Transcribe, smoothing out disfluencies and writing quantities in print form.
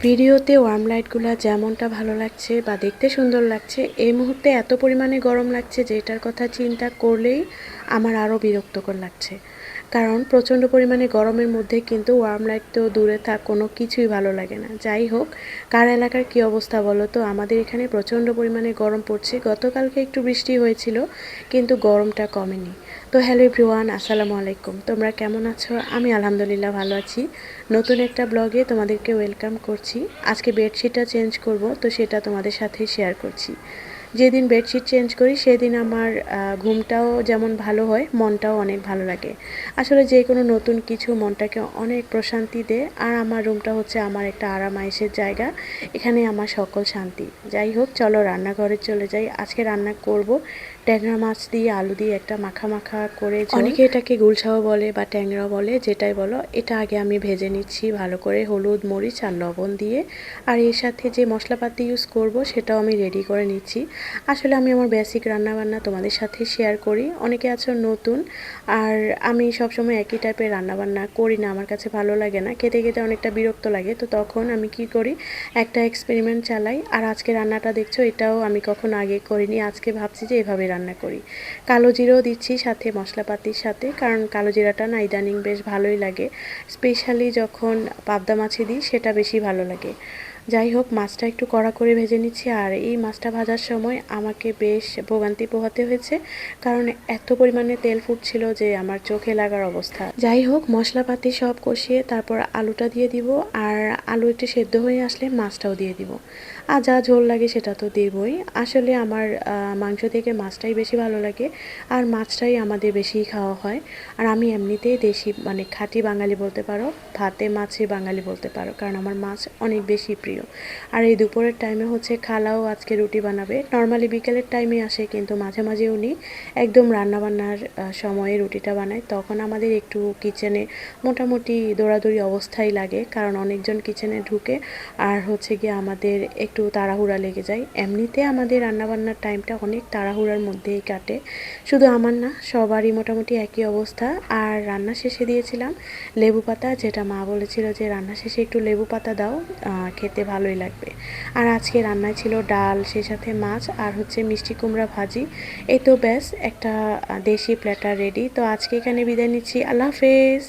ভিডিওতে ওয়ার্ম লাইটগুলো যেমনটা ভালো লাগছে বা দেখতে সুন্দর লাগছে, এই মুহূর্তে এত পরিমাণে গরম লাগছে যে এটার কথা চিন্তা করলেই আমার আরও বিরক্তকর লাগছে। কারণ প্রচণ্ড পরিমাণে গরমের মধ্যে কিন্তু ওয়ার্ম লাইট তো দূরে থাক, কোনো কিছুই ভালো লাগে না। যাই হোক, কার এলাকার কী অবস্থা বলো তো? আমাদের এখানে প্রচণ্ড পরিমাণে গরম পড়ছে। গতকালকে একটু বৃষ্টি হয়েছিল, কিন্তু গরমটা কমেনি। তো হ্যালো এভরিওয়ান, আসসালামু আলাইকুম। তোমরা কেমন আছো? আমি আলহামদুলিল্লাহ ভালো আছি। নতুন একটা ব্লগে তোমাদেরকে ওয়েলকাম করছি। আজকে বেডশিটটা চেঞ্জ করব, তো সেটা তোমাদের সাথে শেয়ার করছি। যেদিন বেডশিট চেঞ্জ করি সেদিন আমার ঘুমটাও যেমন ভালো হয়, মনটাও অনেক ভালো লাগে। আসলে যে কোনো নতুন কিছু মনটাকে অনেক প্রশান্তি দেয়। আর আমার রুমটা হচ্ছে আমার একটা আরাম আয়েশের জায়গা, এখানে আমার সকল শান্তি। যাই হোক, চলো রান্নাঘরে চলে যাই। আজকে রান্না করব ট্যাংরা মাছ দিয়ে আলু দিয়ে একটা মাখা মাখা করে। অনেকে এটাকে গুলশাও বলে বা ট্যাংরা বলে, যেটাই বলো। এটা আগে আমি ভেজে নিচ্ছি ভালো করে হলুদ মরিচ আর লবণ দিয়ে। আর এর সাথে যে মশলাপাতি ইউজ করব সেটাও আমি রেডি করে নিচ্ছি। আসলে আমি আমার বেসিক রান্নাবান্না তোমাদের সাথে শেয়ার করি। অনেকে আছো নতুন, আর আমি সবসময় একই টাইপের রান্নাবান্না করি না, আমার কাছে ভালো লাগে না, খেতে খেতে অনেকটা বিরক্ত লাগে। তো তখন আমি কি করি, একটা এক্সপেরিমেন্ট চালাই। আর আজকে রান্নাটা দেখছো, এটাও আমি কখনো আগে করিনি। আজকে ভাবছি যে এভাবে রান্না করি। কালো জিরাও দিচ্ছি সাথে মশলাপাতির সাথে, কারণ কালো জিরাটা না ইদানিং বেশ ভালোই লাগে, স্পেশালি যখন পাবদা মাছে দিই, সেটা বেশি ভালো লাগে। যাই হোক, মাছটা একটু কড়া করে ভেজে নিচ্ছি। আর এই মাছটা ভাজার সময় আমাকে বেশ ভোগান্তি পোহাতে হয়েছে, কারণ এত পরিমাণে তেল ফুটছিল যে আমার চোখে লাগার অবস্থা। যাই হোক, মশলাপাতি সব কষিয়ে তারপর আলুটা দিয়ে দিব। আর আলু একটু সেদ্ধ হয়ে আসলে মাছটাও দিয়ে দিব। আর যা ঝোল লাগে সেটা তো দিবই। আসলে আমার মাংস থেকে মাছটাই বেশি ভালো লাগে, আর মাছটাই আমাদের বেশি খাওয়া হয়। আর আমি এমনিতেই দেশি, মানে খাঁটি বাঙালি বলতে পারো, ভাতে মাছে বাঙালি বলতে পারো, কারণ আমার মাছ অনেক বেশি প্রিয়। আর এই দুপুরের টাইমে হচ্ছে খালাও আজকে রুটি বানাবে। নর্মালি বিকেলের টাইমে আসে, কিন্তু মাঝে মাঝে উনি একদম রান্নাবান্নার সময়ে রুটিটা বানায়। তখন আমাদের একটু কিচেনে মোটামুটি দৌড়াদৌড়ি অবস্থায় লাগে, কারণ অনেকজন কিচেনে ঢুকে। আর হচ্ছে গিয়ে আমাদের একটু তাড়াহুড়া লেগে যায়। এমনিতে আমাদের রান্নাবান্নার টাইমটা অনেক তাড়াহুড়ার মধ্যেই কাটে, শুধু আমার না, সবারই মোটামুটি একই অবস্থা। আর রান্না শেষে দিয়েছিলাম লেবু পাতা, যেটা মা বলেছিল যে রান্না শেষে একটু লেবু পাতা দাও, খেতে ভালোই লাগবে। আর আজকে রান্নায় ছিল ডাল, সেই সাথে মাছ, আর হচ্ছে মিষ্টি কুমড়া ভাজি। এই তো ব্যাস, একটা দেশি প্ল্যাটার রেডি। তো আজকে এখানে বিদায় নিচ্ছি, আল্লাহ হাফেজ।